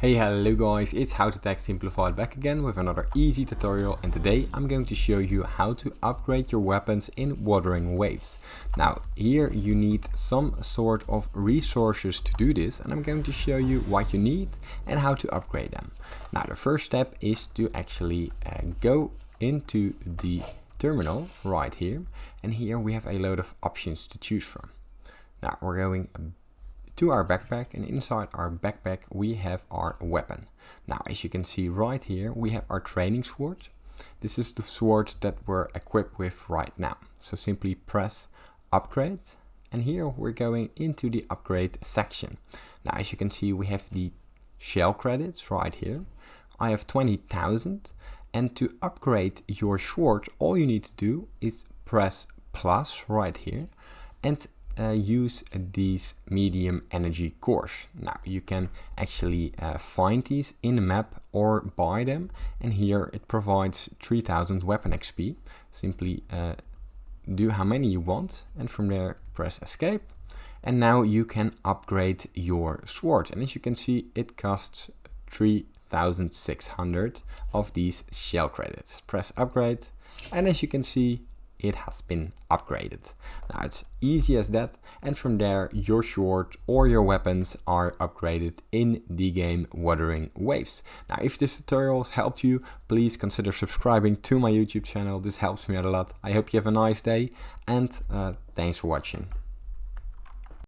Hey, hello guys, it's How to Tech Simplified back again with another easy tutorial, and today I'm going to show you how to upgrade your weapons in Wuthering Waves. Now here you need some sort of resources to do this, and I'm going to show you what you need and how to upgrade them. Now the first step is to actually go into the terminal right here, and here we have a load of options to choose from. Now we're going to our backpack, and inside our backpack we have our weapon. Now as you can see right here we have our training sword. This is the sword that we're equipped with right now. So simply press upgrade, and here we're going into the upgrade section. Now as you can see we have the shell credits right here. I have 20,000, and to upgrade your sword all you need to do is press plus right here and use these medium energy cores. Now you can actually find these in the map or buy them, and here it provides 3000 weapon XP. Simply do how many you want, and from there press escape, and now you can upgrade your sword. And as you can see it costs 3600 of these shell credits. Press upgrade, and as you can see it has been upgraded. Now it's easy as that, and from there your sword or your weapons are upgraded in the game Wuthering Waves. Now if this tutorial has helped you, please consider subscribing to my YouTube channel. This helps me out a lot. I hope you have a nice day, and thanks for watching.